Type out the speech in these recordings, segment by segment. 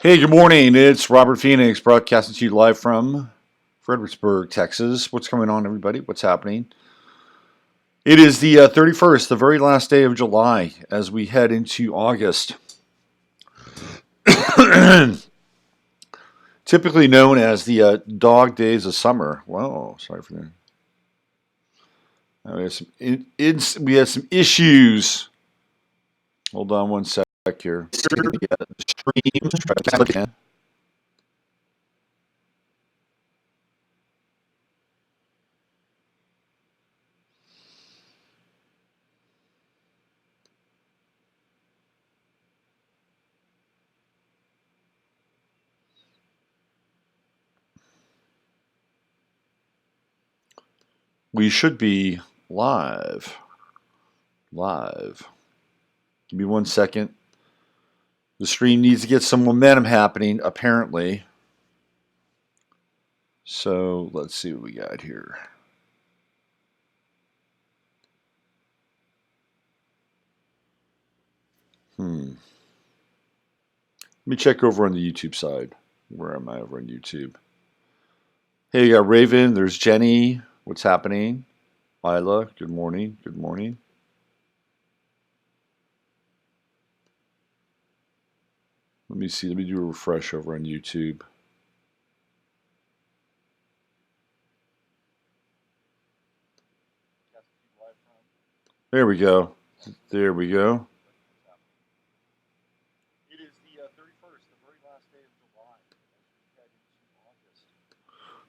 Hey, good morning. It's Robert Phoenix broadcasting to you live from Fredericksburg, Texas. What's going on, everybody? What's happening? It is the 31st, the very last day of July, as we head into August. Typically known as the dog days of summer. Whoa, sorry for that. We had some issues. Hold on one sec here. Stream. We should be live. Live. Give me 1 second. The stream needs to get some momentum happening, apparently. So let's see what we got here. Let me check over on the YouTube side. Where am I over on YouTube? Hey, you got Raven. There's Jenny. What's happening? Lila. Good morning. Good morning. Let me see. Let me do a refresh over on YouTube. There we go. There we go. It is the 31st, the very last day of July.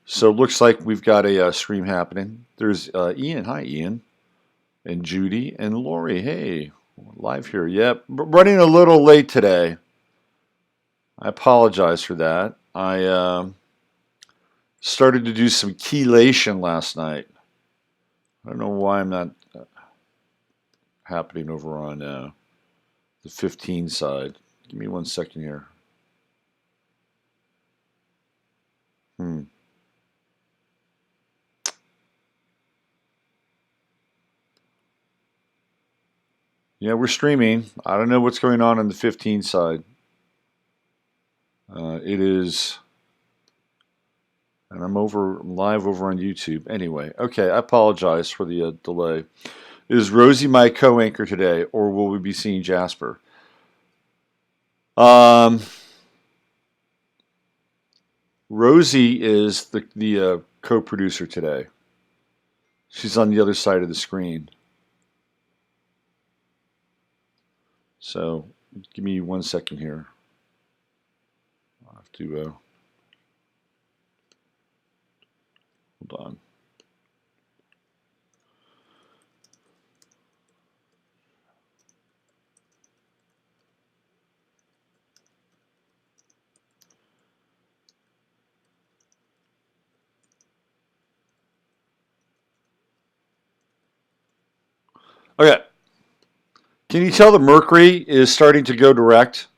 So it looks like we've got a stream happening. There's Ian. Hi, Ian. And Judy and Lori. Hey, live here. Yep. Running a little late today. I apologize for that. I started to do some chelation last night. I don't know why I'm not happening over on the 15 side. Give me 1 second here. Yeah, we're streaming. I don't know what's going on the 15 side. It is, and I'm live over on YouTube. Anyway, okay, I apologize for the delay. Is Rosie my co-anchor today, or will we be seeing Jasper? Rosie is the co-producer today. She's on the other side of the screen. So give me 1 second here. I'll have to hold on. Okay. Can you tell the Mercury is starting to go direct?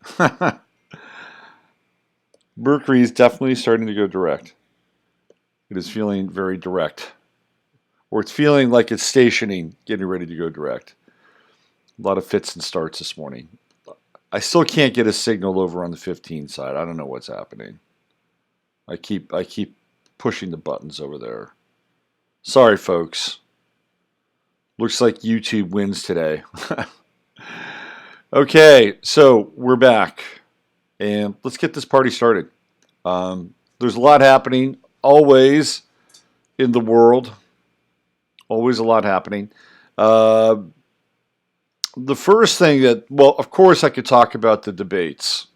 Mercury is definitely starting to go direct. It is feeling very direct. Or it's feeling like it's stationing, getting ready to go direct. A lot of fits and starts this morning. I still can't get a signal over on the 15 side. I don't know what's happening. I keep pushing the buttons over there. Sorry, folks. Looks like YouTube wins today. Okay, so we're back. And let's get this party started. There's a lot happening, always, in the world. Always a lot happening. The first thing that, well, of course I could talk about the debates.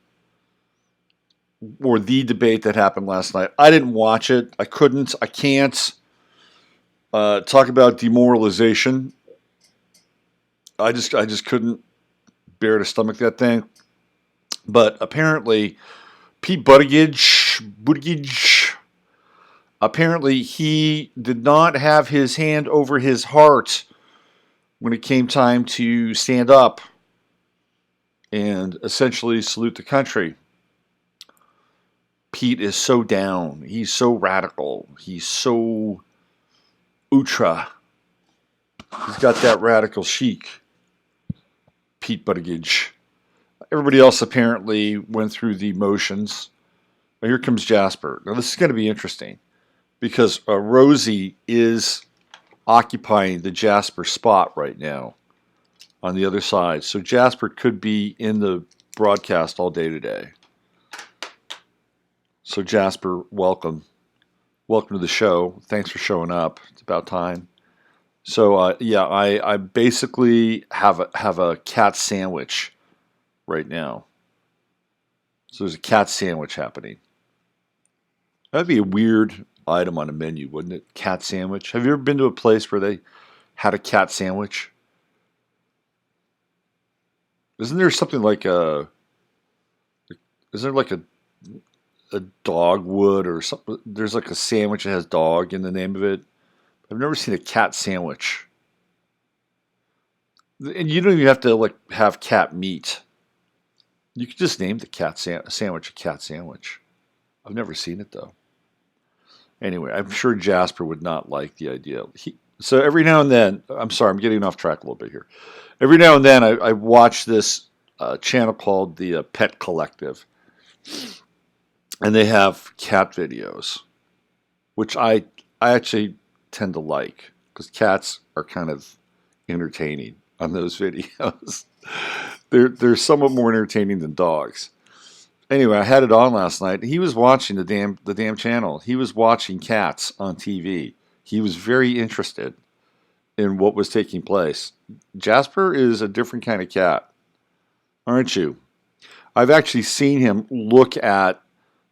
Or the debate that happened last night. I didn't watch it. I couldn't. I can't. Talk about demoralization. I just couldn't bear to stomach that thing. But apparently, Pete Buttigieg, apparently he did not have his hand over his heart when it came time to stand up and essentially salute the country. Pete is so down. He's so radical. He's so ultra. He's got that radical chic. Pete Buttigieg. Everybody else apparently went through the motions. Now, here comes Jasper. Now, this is going to be interesting because Rosie is occupying the Jasper spot right now on the other side. So Jasper could be in the broadcast all day today. So Jasper, welcome. Welcome to the show. Thanks for showing up. It's about time. So yeah, I basically have a cat sandwich right now. So there's a cat sandwich happening. That'd be a weird item on a menu, wouldn't it? Cat sandwich. Have you ever been to a place where they had a cat sandwich? Isn't there something like a? Is there like a dogwood or something? There's like a sandwich that has dog in the name of it. I've never seen a cat sandwich. And you don't even have to like have cat meat. You could just name the cat sandwich a cat sandwich. I've never seen it though. Anyway, I'm sure Jasper would not like the idea. So every now and then, I'm sorry, I'm getting off track a little bit here. Every now and then I watch this channel called the Pet Collective. And they have cat videos, which I actually tend to like because cats are kind of entertaining on those videos. They're somewhat more entertaining than dogs. Anyway, I had it on last night. He was watching the damn channel. He was watching cats on TV. He was very interested in what was taking place. Jasper is a different kind of cat, aren't you? I've actually seen him look at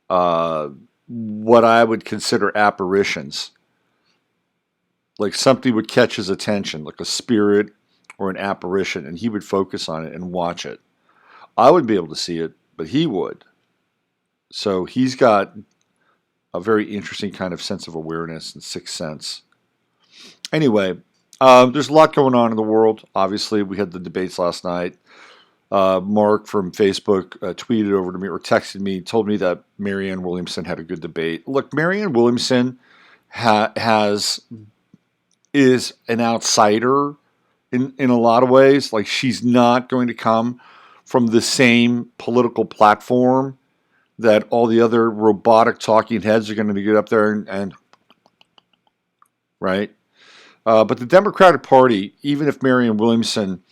what I would consider apparitions. Like something would catch his attention, like a spirit or an apparition, and he would focus on it and watch it. I wouldn't be able to see it, but he would. So he's got a very interesting kind of sense of awareness and sixth sense. Anyway, there's a lot going on in the world. Obviously, we had the debates last night. Mark from Facebook tweeted over to me or texted me, told me that Marianne Williamson had a good debate. Look, Marianne Williamson is an outsider in a lot of ways. Like she's not going to come from the same political platform that all the other robotic talking heads are going to get up there and right. But the Democratic Party, even if Marianne Williamson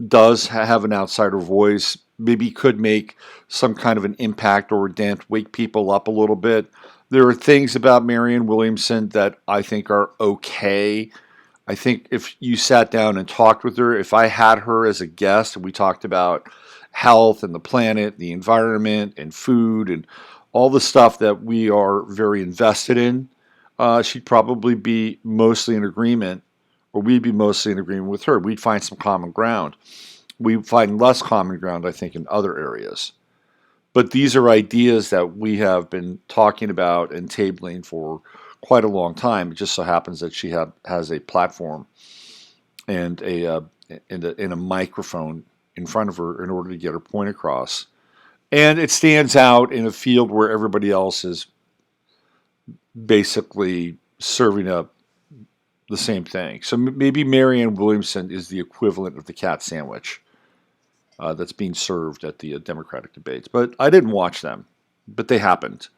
does have an outsider voice, maybe could make some kind of an impact or a dent, wake people up a little bit. There are things about Marianne Williamson that I think are okay. I think if you sat down and talked with her, if I had her as a guest and we talked about health and the planet, the environment and food and all the stuff that we are very invested in, she'd probably be mostly in agreement, or we'd be mostly in agreement with her. We'd find some common ground. We find less common ground, I think, in other areas. But these are ideas that we have been talking about and tabling for quite a long time. It just so happens that she has a platform and a microphone in front of her in order to get her point across. And it stands out in a field where everybody else is basically serving up the same thing. So maybe Marianne Williamson is the equivalent of the cat sandwich that's being served at the Democratic debates. But I didn't watch them, but they happened.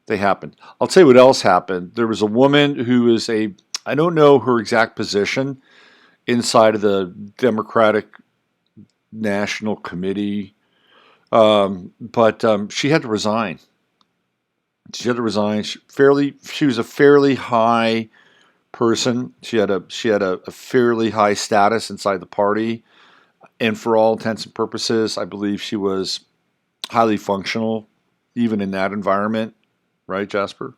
They happened. I'll tell you what else happened. There was a woman who is I don't know her exact position inside of the Democratic National Committee, but she had to resign. She had to resign. She was a fairly high person. She had a fairly high status inside the party, and for all intents and purposes, I believe she was highly functional, even in that environment, right, Jasper?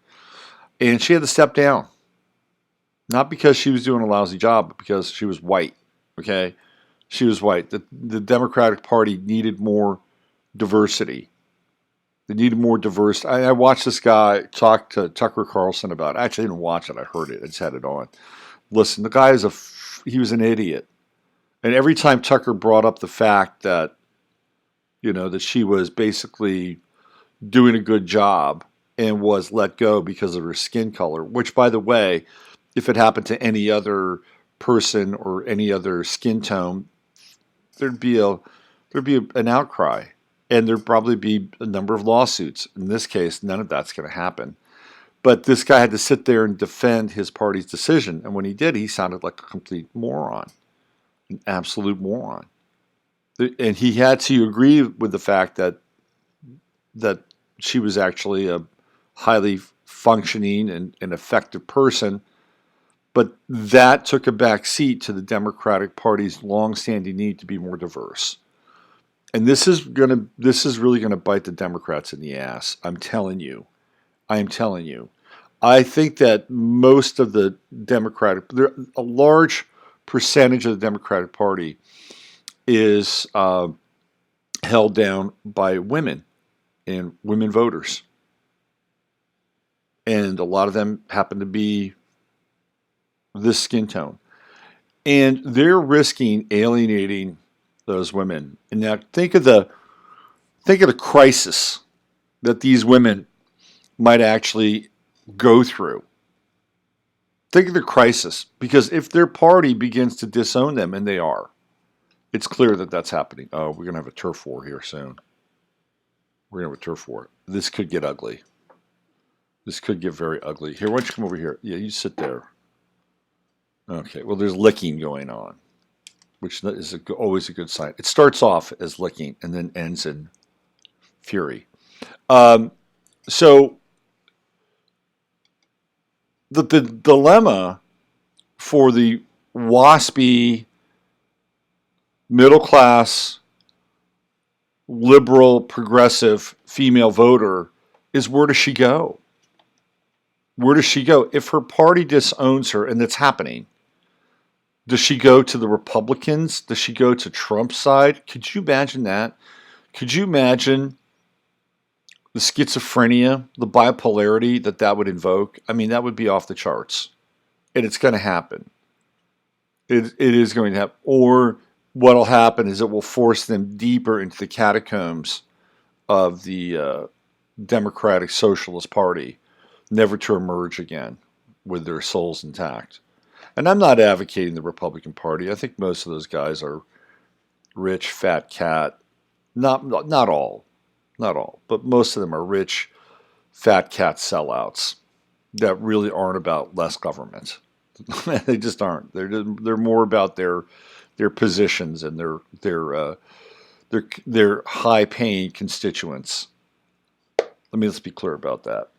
And she had to step down, not because she was doing a lousy job, but because she was white. Okay, she was white. The Democratic Party needed more diversity. They needed more diverse. I watched this guy talk to Tucker Carlson about it. Actually, I didn't watch it. I heard it. I just had it on. Listen, the guy he was an idiot. And every time Tucker brought up the fact that, that she was basically doing a good job and was let go because of her skin color, which, by the way, if it happened to any other person or any other skin tone, there'd be a there'd be an outcry, and there'd probably be a number of lawsuits. In this case, none of that's going to happen. But this guy had to sit there and defend his party's decision, and when he did, he sounded like a complete moron, an absolute moron. And he had to agree with the fact that she was actually a highly functioning and effective person, but that took a back seat to the Democratic Party's long-standing need to be more diverse. And this is really gonna bite the Democrats in the ass. I'm telling you. I am telling you. I think that most of the a large percentage of the Democratic Party is held down by women and women voters. And a lot of them happen to be this skin tone. And they're risking alienating those women. And now think of the crisis that these women might actually go through. Think of the crisis, because if their party begins to disown them, and they are, it's clear that that's happening. Oh, we're going to have a turf war here soon. We're going to have a turf war. This could get ugly. This could get very ugly. Here, why don't you come over here? Yeah, you sit there. Okay, well, there's licking going on, which is always a good sign. It starts off as licking and then ends in fury. So the dilemma for the waspy, middle-class, liberal, progressive female voter is, where does she go? Where does she go? If her party disowns her, and it's happening, does she go to the Republicans? Does she go to Trump's side? Could you imagine that? Could you imagine the schizophrenia, the bipolarity that would invoke? I mean, that would be off the charts. And it's going to happen. It is going to happen. Or what will happen is it will force them deeper into the catacombs of the Democratic Socialist Party, never to emerge again with their souls intact. And I'm not advocating the Republican Party. I think most of those guys are rich, fat cat. Not all, but most of them are rich, fat cat sellouts that really aren't about less government. They just aren't. They're more about their positions and their high-paying constituents. Let's be clear about that.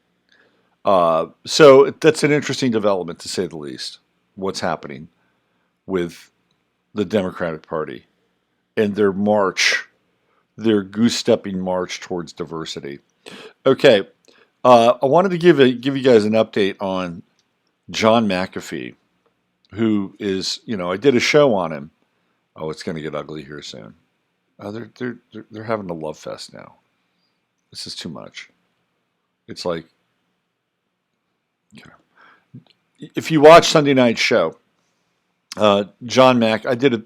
So that's an interesting development, to say the least, what's happening with the Democratic Party and their goose-stepping march towards diversity. Okay, I wanted to give you guys an update on John MacAfee, who is, I did a show on him. Oh, it's going to get ugly here soon. Oh, they're having a love fest now. This is too much. It's like, okay. If you watch Sunday night's show, I did a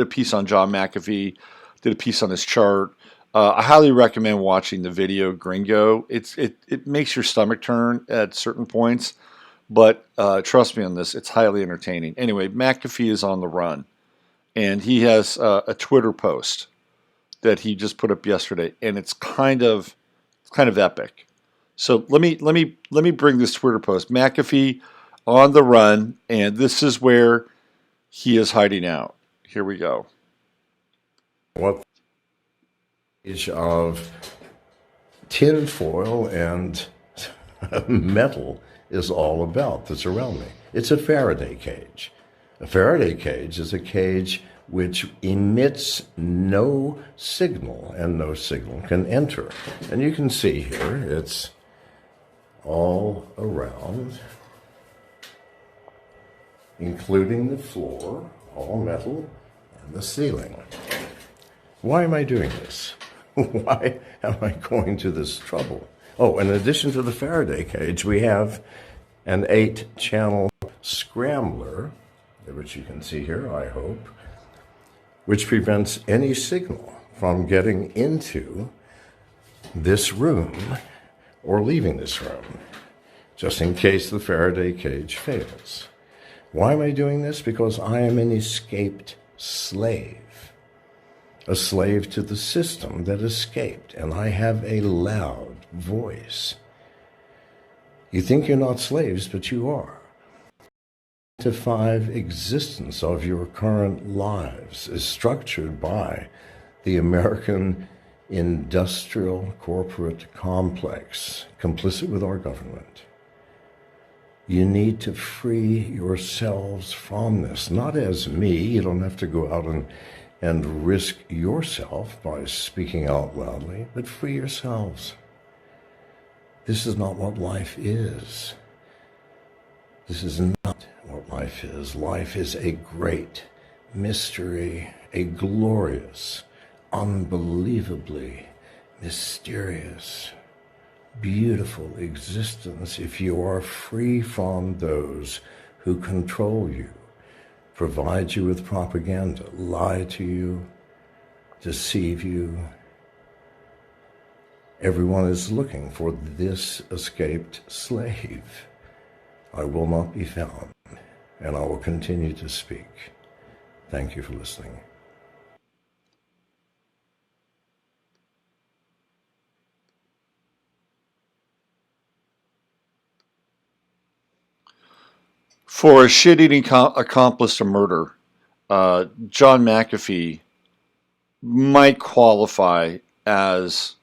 piece on John MacAfee, did a piece on his chart. I highly recommend watching the video Gringo. It makes your stomach turn at certain points, but trust me on this, it's highly entertaining. Anyway, McAfee is on the run, and he has a Twitter post that he just put up yesterday, and it's kind of epic. So let me bring this Twitter post. McAfee on the run, and this is where he is hiding out. Here we go. What of tin foil and metal is all about that's around me? It's a Faraday cage. A Faraday cage is a cage which emits no signal, and no signal can enter. And you can see here, it's all around, including the floor, all metal, and the ceiling. Why am I doing this? Why am I going to this trouble? Oh, in addition to the Faraday cage, we have an 8-channel scrambler, which you can see here, I hope, which prevents any signal from getting into this room or leaving this room, just in case the Faraday cage fails. Why am I doing this? Because I am an escaped slave. a slave to the system that escaped, and I have a loud voice. You think you're not slaves, but you are. To 5 existence of your current lives is structured by the American industrial corporate complex, complicit with our government. You need to free yourselves from this, not as me. You don't have to go out and risk yourself by speaking out loudly, but free yourselves. This is not what life is. This is not what life is. Life is a great mystery, a glorious, unbelievably mysterious, beautiful existence if you are free from those who control you, provide you with propaganda, lie to you, deceive you. Everyone is looking for this escaped slave. I will not be found, and I will continue to speak. Thank you for listening. For a shit-eating accomplice to murder, John MacAfee might qualify as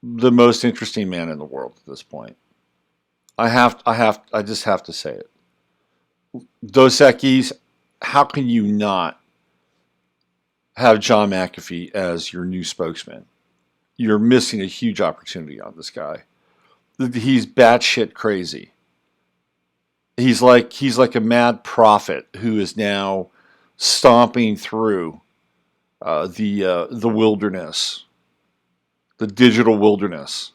the most interesting man in the world at this point. I just have to say it. Dos Equis, how can you not have John MacAfee as your new spokesman? You're missing a huge opportunity on this guy. He's batshit crazy. He's like a mad prophet who is now stomping through the wilderness, the digital wilderness.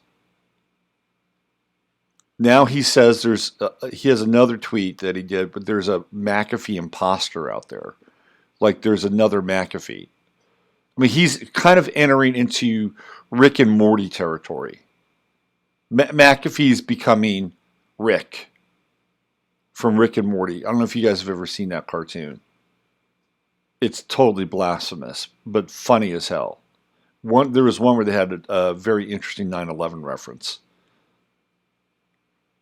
Now he says he has another tweet that he did, but there's a McAfee imposter out there. Like there's another McAfee. I mean, he's kind of entering into Rick and Morty territory. McAfee's becoming Rick from Rick and Morty. I don't know if you guys have ever seen that cartoon. It's totally blasphemous, but funny as hell. There was one where they had a very interesting 9/11 reference.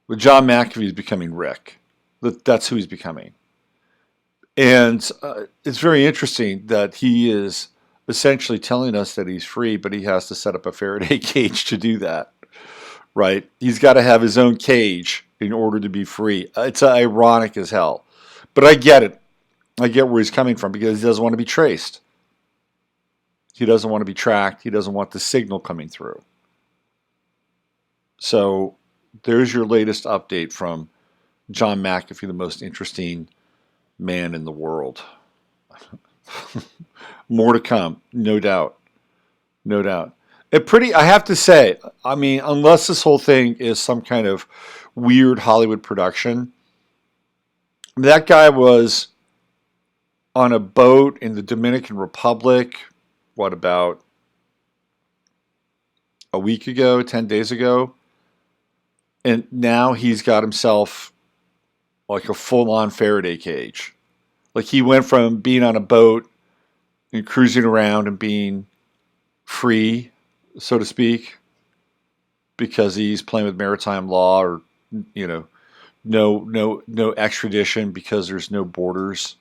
But John McAfee is becoming Rick. That's who he's becoming. And it's very interesting that he is essentially telling us that he's free, but he has to set up a Faraday cage to do that. Right? He's got to have his own cage in order to be free. It's ironic as hell. But I get it. I get where he's coming from because he doesn't want to be traced. He doesn't want to be tracked. He doesn't want the signal coming through. So there's your latest update from John MacAfee, the most interesting man in the world. More to come, no doubt. No doubt. I have to say, I mean, unless this whole thing is some kind of weird Hollywood production, that guy was on a boat in the Dominican Republic, what, about a week ago, 10 days ago? And now he's got himself like a full-on Faraday cage. Like he went from being on a boat and cruising around and being free, so to speak, because he's playing with maritime law, or no extradition because there's no borders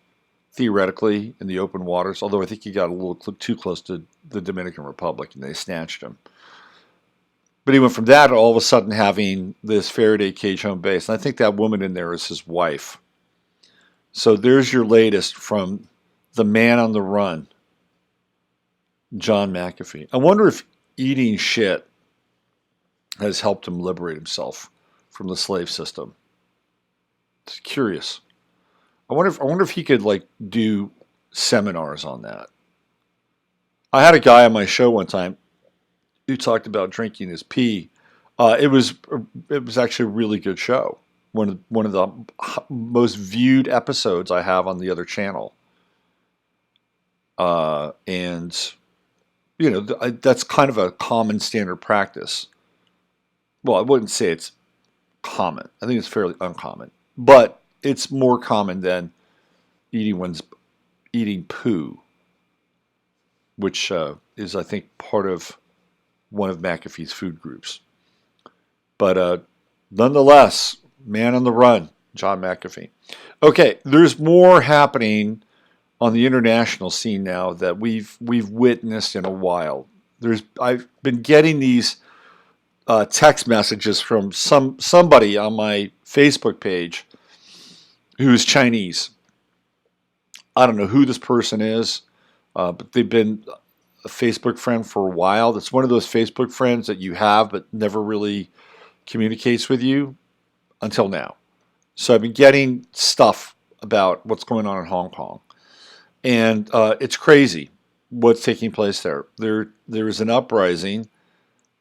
theoretically in the open waters. Although I think he got a little too close to the Dominican Republic and they snatched him. But he went from that to all of a sudden having this Faraday cage home base. And I think that woman in there is his wife. So there's your latest from the man on the run, John MacAfee. I wonder if eating shit has helped him liberate himself from the slave system. It's curious. I wonder if he could like do seminars on that. I had a guy on my show one time who talked about drinking his pee. It was actually a really good show. One of the most viewed episodes I have on the other channel. And that's kind of a common standard practice. Well, I wouldn't say it's common. I think it's fairly uncommon, but it's more common than eating poo. which is, I think, part of one of McAfee's food groups. But nonetheless, man on the run, John MacAfee. Okay, there's more happening on the international scene now that we've witnessed in a while. I've been getting these text messages from somebody on my Facebook page who's Chinese. I don't know who this person is, but they've been a Facebook friend for a while. That's one of those Facebook friends that you have but never really communicates with you until now. So I've been getting stuff about what's going on in Hong Kong. And it's crazy what's taking place there. There is an uprising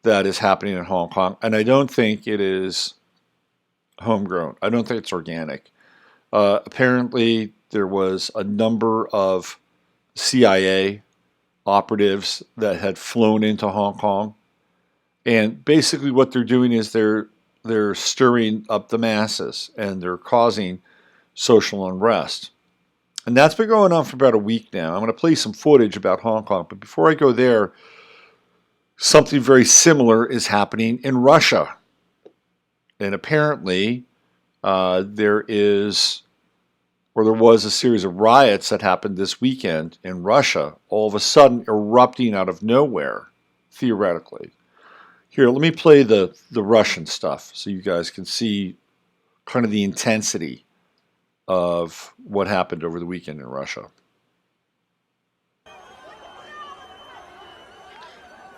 that is happening in Hong Kong, and I don't think it is homegrown. I don't think it's organic. Apparently, there was a number of CIA operatives that had flown into Hong Kong, and basically what they're doing is they're stirring up the masses, and they're causing social unrest. And that's been going on for about a week now. I'm going to play some footage about Hong Kong, but before I go there, something very similar is happening in Russia. And apparently, there was a series of riots that happened this weekend in Russia, all of a sudden erupting out of nowhere, theoretically. Here, let me play the Russian stuff so you guys can see kind of the intensity of what happened over the weekend in Russia.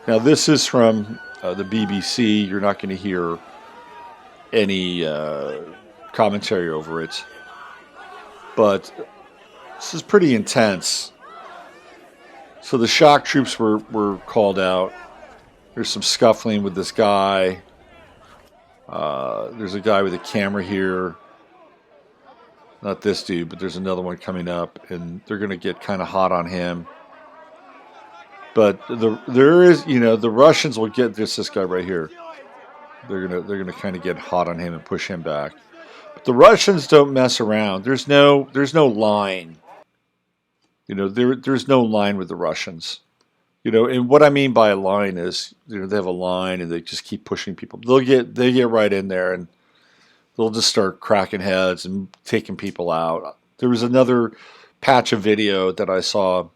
Now, this is from the BBC. You're not going to hear any commentary over it. But this is pretty intense. So the shock troops were called out. There's some scuffling with this guy. There's a guy with a camera here. Not this dude, but there's another one coming up, and they're going to get kind of hot on him. But the Russians will get this guy right here. They're gonna kind of get hot on him and push him back. But the Russians don't mess around. There's no line. There's no line with the Russians. And what I mean by a line is, they have a line and they just keep pushing people. They get right in there and they'll just start cracking heads and taking people out. There was another patch of video that I saw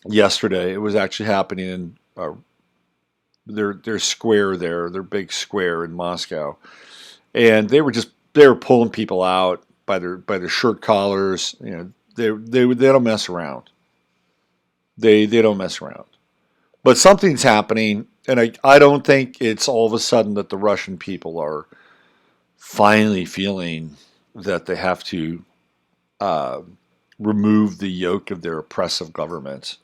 yesterday. It was actually happening in their square there, their big square in Moscow, and they were pulling people out by their shirt collars. They don't mess around. They don't mess around. But something's happening, and I don't think it's all of a sudden that the Russian people are finally feeling that they have to remove the yoke of their oppressive government.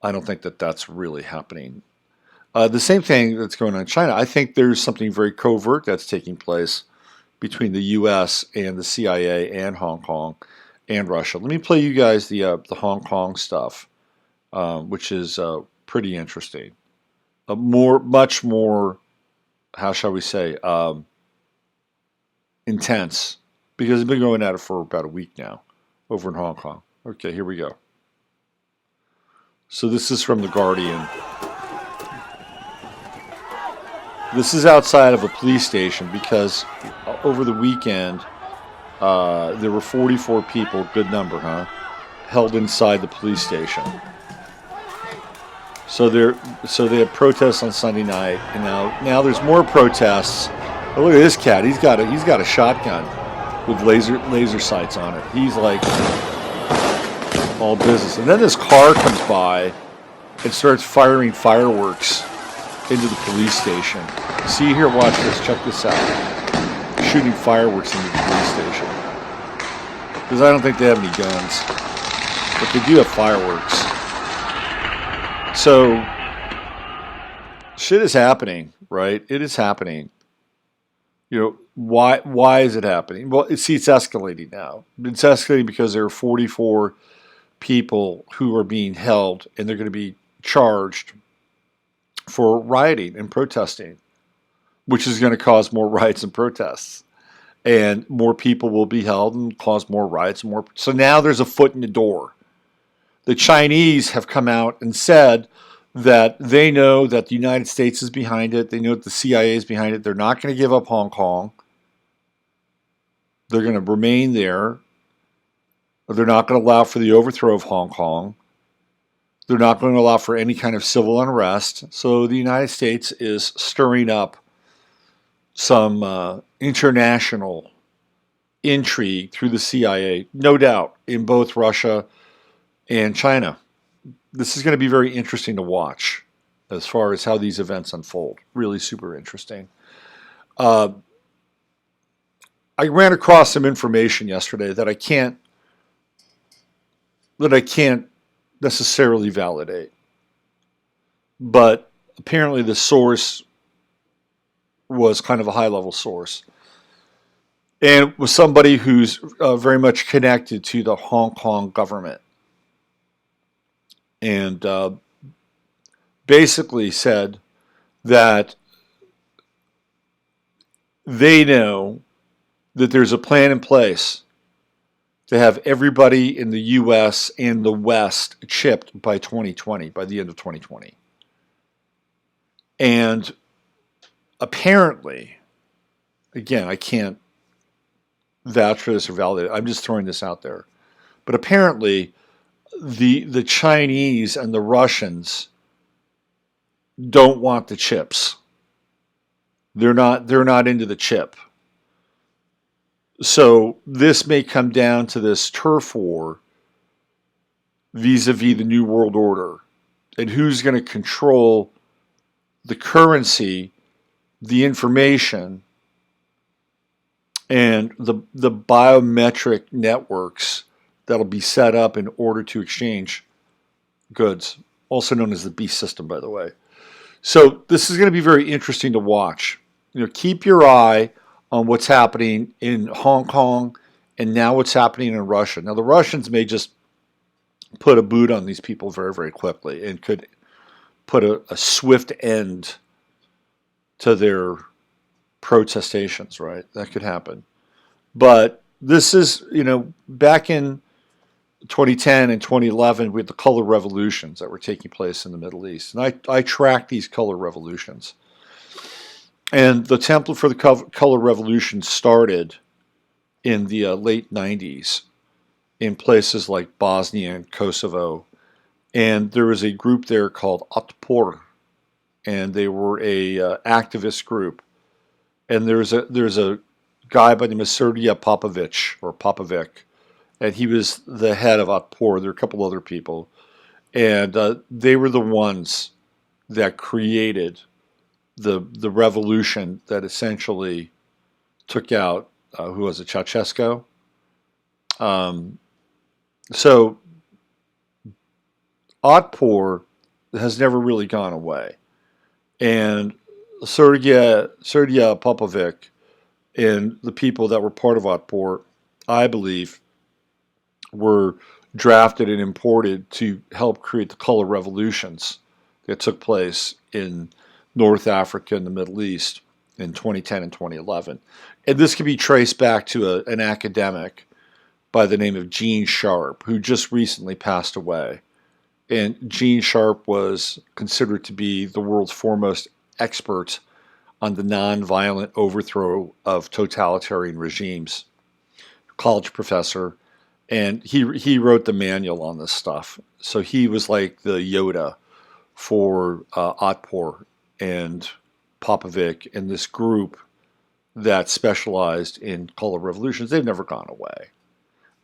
I don't think that that's really happening. The same thing that's going on in China. I think there's something very covert that's taking place between the U.S. and the CIA and Hong Kong and Russia. Let me play you guys the Hong Kong stuff, which is pretty interesting. Much more, how shall we say, intense, because it's been going at it for about a week now over in Hong Kong. Okay, here we go. So this is from The Guardian. This is outside of a police station because over the weekend there were 44 people, good number, huh? Held inside the police station. So they had protests on Sunday night, and now there's more protests. Oh, look at this cat. He's got a shotgun with laser sights on it. He's like all business. And then this car comes by and starts firing fireworks into the police station. See here, watch this, check this out. Shooting fireworks into the police station. Because I don't think they have any guns. But they do have fireworks. So, shit is happening, right? It is happening. Why is it happening? Well, it's escalating now. It's escalating because there are 44 people who are being held, and they're going to be charged for rioting and protesting, which is going to cause more riots and protests. And more people will be held and cause more riots and more. So now there's a foot in the door. The Chinese have come out and said that they know that the United States is behind it. They know that the CIA is behind it. They're not going to give up Hong Kong. They're going to remain there. They're not going to allow for the overthrow of Hong Kong. They're not going to allow for any kind of civil unrest. So the United States is stirring up some international intrigue through the CIA, no doubt, in both Russia and China. This is going to be very interesting to watch as far as how these events unfold. Really super interesting. I ran across some information yesterday that I can't necessarily validate, but apparently the source was kind of a high-level source, and was somebody who's very much connected to the Hong Kong government, and basically said that they know that there's a plan in place to have everybody in the U.S. and the West chipped by 2020, by the end of 2020. And apparently, again, I can't vouch for this or validate it. I'm just throwing this out there. But apparently, the Chinese and the Russians don't want the chips. They're not into the chip. So this may come down to this turf war vis-a-vis the New World Order, and who's going to control the currency, the information, and the biometric networks that'll be set up in order to exchange goods, also known as the beast system, by the way. So this is going to be very interesting to watch. Keep your eye on what's happening in Hong Kong and now what's happening in Russia. Now, the Russians may just put a boot on these people very, very quickly and could put a swift end to their protestations, right? That could happen. But this is, back in 2010 and 2011, we had the color revolutions that were taking place in the Middle East. And I tracked these color revolutions. And the template for the color revolution started in the late 90s in places like Bosnia and Kosovo. And there was a group there called Otpor, and they were a activist group. And there's a guy by the name of Sergei Popovic, and he was the head of Otpor. There were a couple other people. And they were the ones that created the revolution that essentially took out, who was it, Ceausescu? So Otpor has never really gone away. And Sergei Popovic and the people that were part of Otpor, I believe, were drafted and imported to help create the color revolutions that took place in North Africa and the Middle East in 2010 and 2011. And this can be traced back to an academic by the name of Gene Sharp, who just recently passed away. And Gene Sharp was considered to be the world's foremost expert on the nonviolent overthrow of totalitarian regimes. College professor. And he wrote the manual on this stuff. So he was like the Yoda for Otpor and Popovic and this group that specialized in color revolutions. They've never gone away.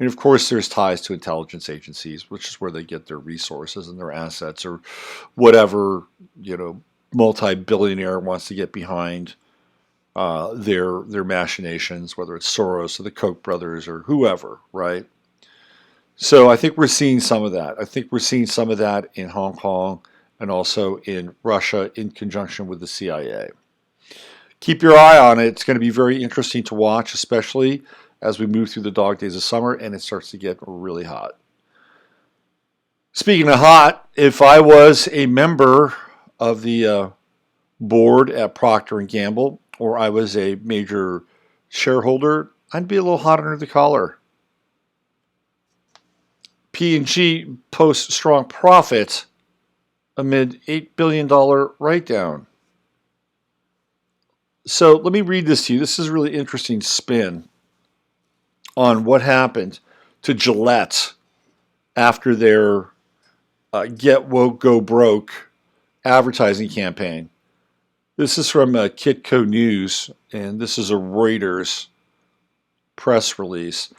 And of course, there's ties to intelligence agencies, which is where they get their resources and their assets, or whatever, multi-billionaire wants to get behind their machinations, whether it's Soros or the Koch brothers or whoever, right? So I think we're seeing some of that. I think we're seeing some of that in Hong Kong and also in Russia in conjunction with the CIA. Keep your eye on it. It's going to be very interesting to watch, especially as we move through the dog days of summer and it starts to get really hot. Speaking of hot, if I was a member of the board at Procter Gamble, or I was a major shareholder, I'd be a little hot under the collar. P&G posts strong profit amid $8 billion write-down. So let me read this to you. This is a really interesting spin on what happened to Gillette after their Get Woke, Go Broke advertising campaign. This is from Kitco News, and this is a Reuters press release.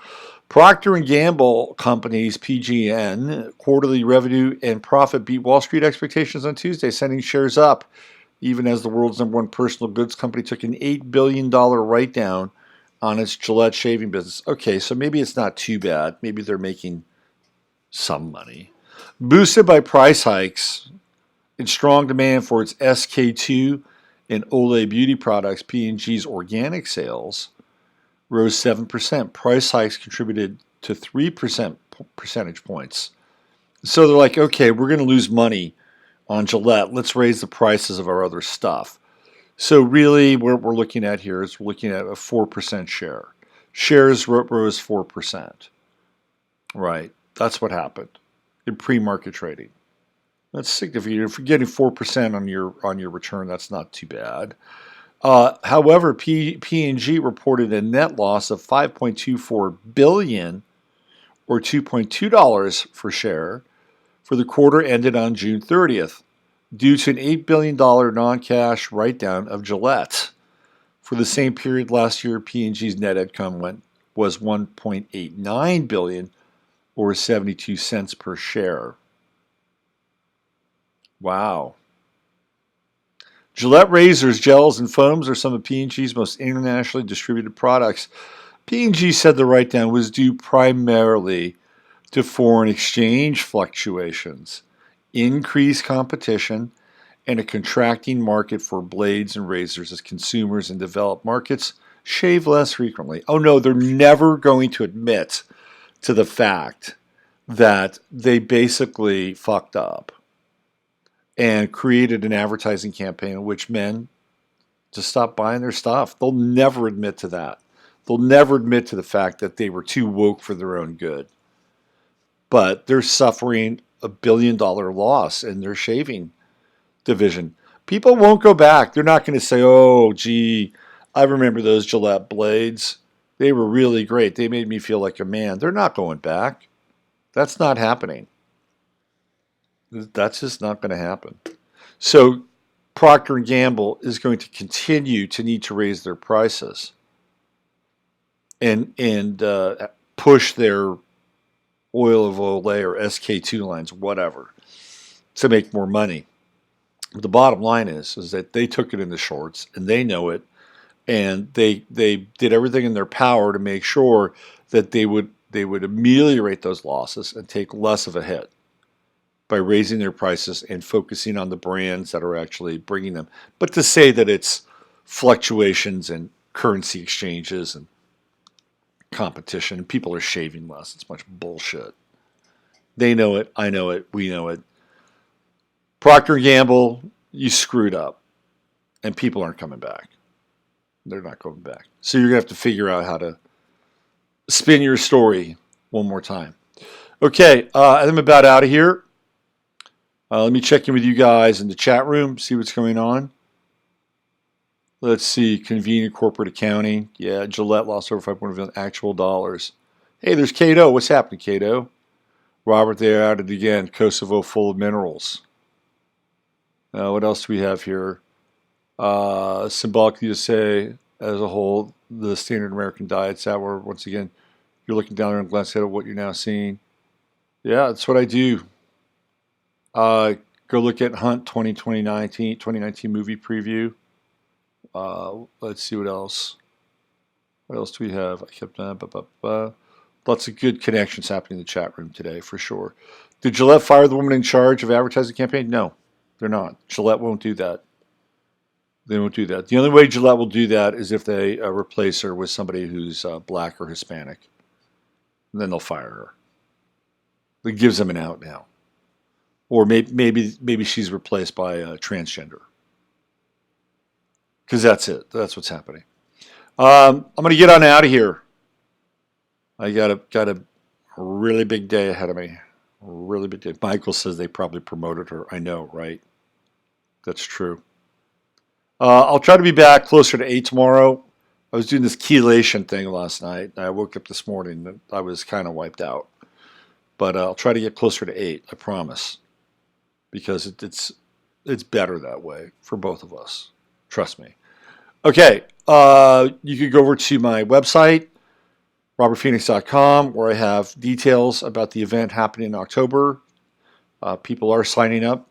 Procter Gamble Company's PGN quarterly revenue and profit beat Wall Street expectations on Tuesday, sending shares up, even as the world's #1 personal goods company took an $8 billion write-down on its Gillette shaving business. Okay, so maybe it's not too bad. Maybe they're making some money. Boosted by price hikes and strong demand for its SK2 and Olay beauty products, P&G's organic sales rose 7%. Price hikes contributed to 3% points. So they're like, okay, we're going to lose money on Gillette. Let's raise the prices of our other stuff. So really what we're looking at here is we're looking at a 4% share. Shares rose 4%. Right. That's what happened in pre-market trading. That's significant. If you're getting 4% on your return, that's not too bad. However, P&G reported a net loss of $5.24 billion, or $2.2 per share, for the quarter ended on June 30th, due to an $8 billion non-cash write-down of Gillette. For the same period last year, P&G's net income was $1.89 billion, or 72 cents per share. Wow. Gillette razors, gels, and foams are some of P&G's most internationally distributed products. P&G said the write-down was due primarily to foreign exchange fluctuations, increased competition, and a contracting market for blades and razors as consumers in developed markets shave less frequently. Oh no, they're never going to admit to the fact that they basically fucked up and created an advertising campaign in which men just stop buying their stuff. They'll never admit to that. They'll never admit to the fact that they were too woke for their own good. But they're suffering $1 billion loss in their shaving division. People won't go back. They're not going to say, oh, gee, I remember those Gillette blades. They were really great. They made me feel like a man. They're not going back. That's not happening. That's just not going to happen. So Procter Gamble is going to continue to need to raise their prices and push their oil of Olay or SK2 lines, whatever, to make more money. But the bottom line is that they took it in the shorts, and they know it, and they did everything in their power to make sure that they would ameliorate those losses and take less of a hit by raising their prices and focusing on the brands that are actually bringing them. But to say that it's fluctuations and currency exchanges and competition and people are shaving less, it's much bullshit. They know it, I know it, we know it. Procter Gamble, you screwed up, and people aren't coming back. They're not coming back. So you're going to have to figure out how to spin your story one more time. Okay, I'm about out of here. Let me check in with you guys in the chat room, see what's going on. Let's see, convenient corporate accounting. Yeah, Gillette lost over $5.1 million actual dollars. Hey, there's Cato. What's happening, Cato? Robert, they are at it again. Kosovo full of minerals. What else do we have here? Symbolically to say, as a whole, the standard American diet's out where, once again, you're looking down there and glancing at what you're now seeing. Yeah, that's what I do. Go look at Hunt 2019 movie preview. Let's see what else. What else do we have? I kept lots of good connections happening in the chat room today, for sure. Did Gillette fire the woman in charge of advertising campaign? No, they're not. Gillette won't do that. They won't do that. The only way Gillette will do that is if they replace her with somebody who's black or Hispanic. And then they'll fire her. It gives them an out now. Or maybe she's replaced by a transgender. Because that's it. That's what's happening. I'm going to get on out of here. I got a really big day ahead of me. Really big deal. Michael says they probably promoted her. I know, right? That's true. I'll try to be back closer to 8 tomorrow. I was doing this chelation thing last night. I woke up this morning and I was kind of wiped out. But I'll try to get closer to 8, I promise. Because it's better that way for both of us. Trust me. Okay, you could go over to my website, robertphoenix.com, where I have details about the event happening in October. People are signing up.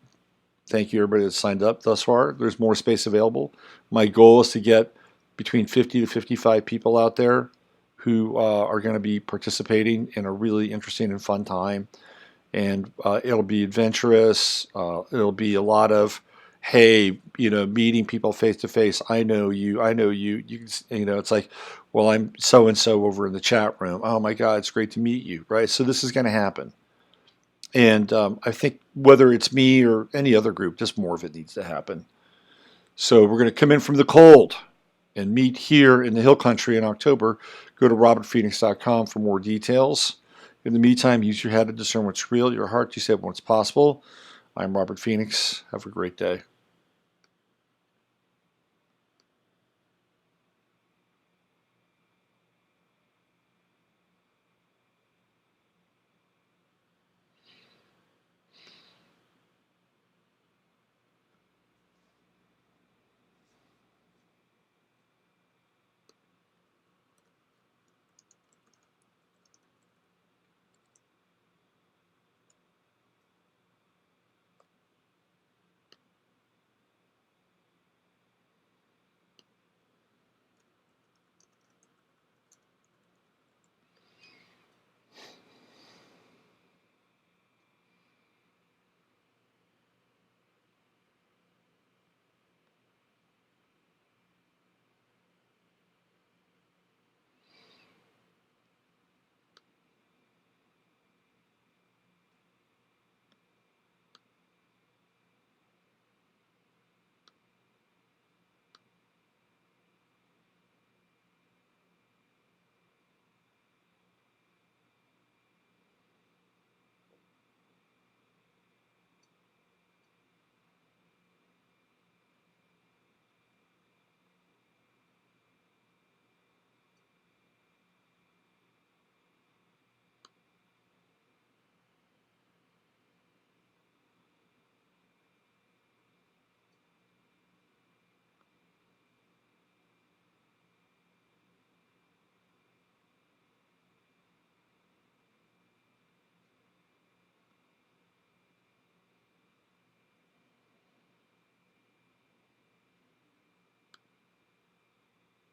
Thank you, everybody that's signed up thus far. There's more space available. My goal is to get between 50 to 55 people out there who are going to be participating in a really interesting and fun time. And it'll be adventurous. It'll be a lot of, hey, meeting people face to face. I know you. I know you. It's like, well, I'm so and so over in the chat room. Oh my God, it's great to meet you, right? So this is going to happen. And I think whether it's me or any other group, just more of it needs to happen. So we're going to come in from the cold and meet here in the Hill Country in October. Go to robertphoenix.com for more details. In the meantime, use your head to discern what's real, your heart to say what's possible. I'm Robert Phoenix. Have a great day.